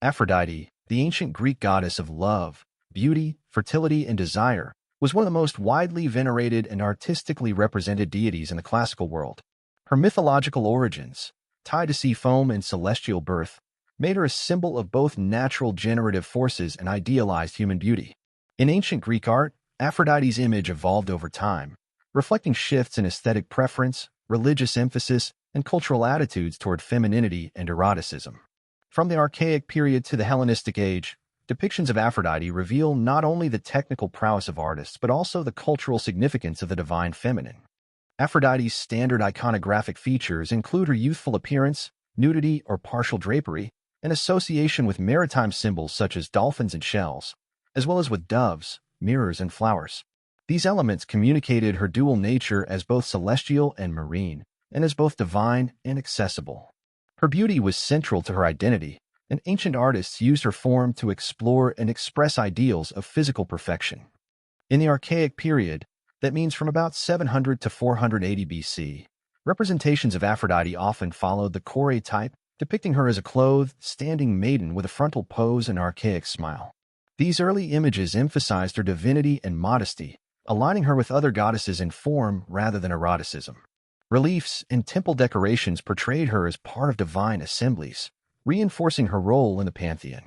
Aphrodite, the ancient Greek goddess of love, beauty, fertility, and desire, was one of the most widely venerated and artistically represented deities in the classical world. Her mythological origins, tied to sea foam and celestial birth, made her a symbol of both natural generative forces and idealized human beauty. In ancient Greek art, Aphrodite's image evolved over time, reflecting shifts in aesthetic preference, religious emphasis, and cultural attitudes toward femininity and eroticism. From the Archaic period to the Hellenistic age, depictions of Aphrodite reveal not only the technical prowess of artists but also the cultural significance of the divine feminine. Aphrodite's standard iconographic features include her youthful appearance, nudity or partial drapery, and association with maritime symbols such as dolphins and shells, as well as with doves, mirrors, and flowers. These elements communicated her dual nature as both celestial and marine, and as both divine and accessible. Her beauty was central to her identity, and ancient artists used her form to explore and express ideals of physical perfection. In the Archaic period, that means from about 700 to 480 BC, representations of Aphrodite often followed the Kore type, depicting her as a clothed, standing maiden with a frontal pose and archaic smile. These early images emphasized her divinity and modesty, aligning her with other goddesses in form rather than eroticism. Reliefs and temple decorations portrayed her as part of divine assemblies, reinforcing her role in the pantheon.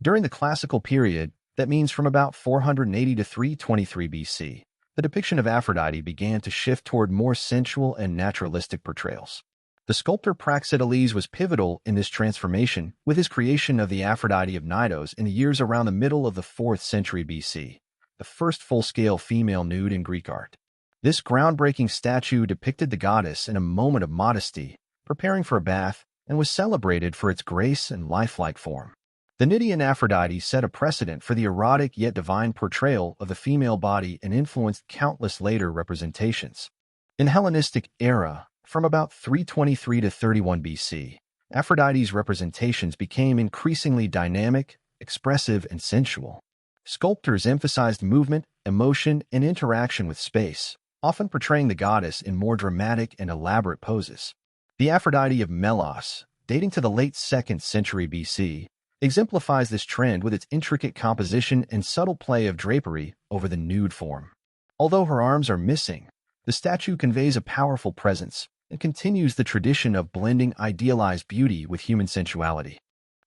During the classical period, that means from about 480 to 323 BC, the depiction of Aphrodite began to shift toward more sensual and naturalistic portrayals. The sculptor Praxiteles was pivotal in this transformation with his creation of the Aphrodite of Knidos in the years around the middle of the 4th century BC, the first full-scale female nude in Greek art. This groundbreaking statue depicted the goddess in a moment of modesty, preparing for a bath, and was celebrated for its grace and lifelike form. The Cnidian Aphrodite set a precedent for the erotic yet divine portrayal of the female body and influenced countless later representations. In the Hellenistic era, from about 323 to 31 BC, Aphrodite's representations became increasingly dynamic, expressive, and sensual. Sculptors emphasized movement, emotion, and interaction with space, often portraying the goddess in more dramatic and elaborate poses. The Aphrodite of Melos, dating to the late 2nd century BC, exemplifies this trend with its intricate composition and subtle play of drapery over the nude form. Although her arms are missing, the statue conveys a powerful presence and continues the tradition of blending idealized beauty with human sensuality.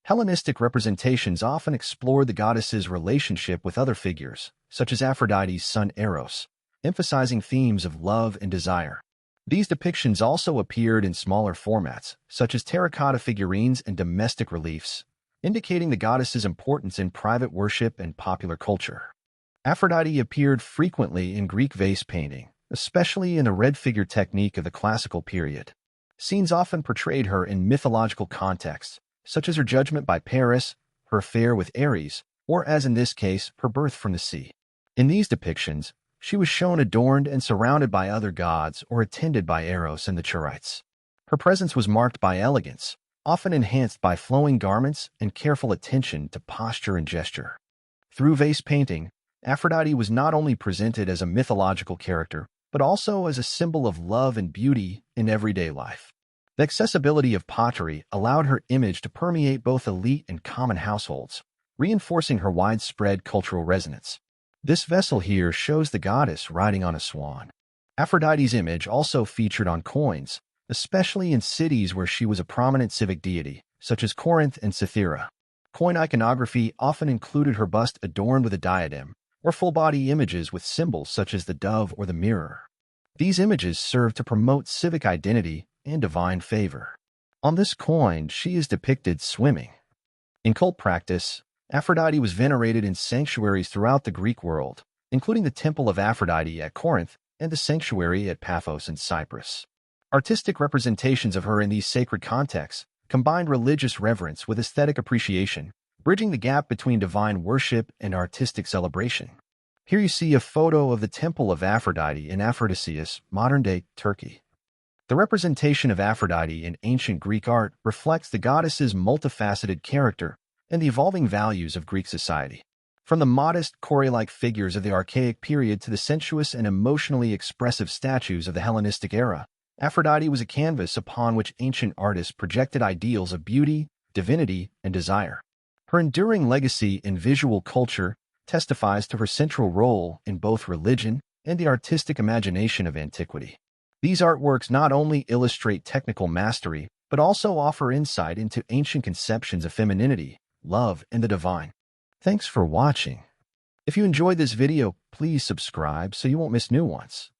Hellenistic representations often explored the goddess's relationship with other figures, such as Aphrodite's son Eros, emphasizing themes of love and desire. These depictions also appeared in smaller formats, such as terracotta figurines and domestic reliefs, indicating the goddess's importance in private worship and popular culture. Aphrodite appeared frequently in Greek vase painting, especially in the red figure technique of the classical period. Scenes often portrayed her in mythological contexts, such as her judgment by Paris, her affair with Ares, or, as in this case, her birth from the sea. In these depictions, she was shown adorned and surrounded by other gods or attended by Eros and the Charites. Her presence was marked by elegance, often enhanced by flowing garments and careful attention to posture and gesture. Through vase painting, Aphrodite was not only presented as a mythological character, but also as a symbol of love and beauty in everyday life. The accessibility of pottery allowed her image to permeate both elite and common households, reinforcing her widespread cultural resonance. This vessel here shows the goddess riding on a swan. Aphrodite's image also featured on coins, especially in cities where she was a prominent civic deity, such as Corinth and Cythera. Coin iconography often included her bust adorned with a diadem, or full-body images with symbols such as the dove or the mirror. These images serve to promote civic identity and divine favor. On this coin, she is depicted swimming. In cult practice, Aphrodite was venerated in sanctuaries throughout the Greek world, including the Temple of Aphrodite at Corinth and the sanctuary at Paphos in Cyprus. Artistic representations of her in these sacred contexts combined religious reverence with aesthetic appreciation, bridging the gap between divine worship and artistic celebration. Here you see a photo of the Temple of Aphrodite in Aphrodisias, modern-day Turkey. The representation of Aphrodite in ancient Greek art reflects the goddess's multifaceted character and the evolving values of Greek society. From the modest, Kore-like figures of the Archaic period to the sensuous and emotionally expressive statues of the Hellenistic era, Aphrodite was a canvas upon which ancient artists projected ideals of beauty, divinity, and desire. Her enduring legacy in visual culture testifies to her central role in both religion and the artistic imagination of antiquity. These artworks not only illustrate technical mastery, but also offer insight into ancient conceptions of femininity, love, and the divine. Thanks for watching. If you enjoyed this video, please subscribe so you won't miss new ones.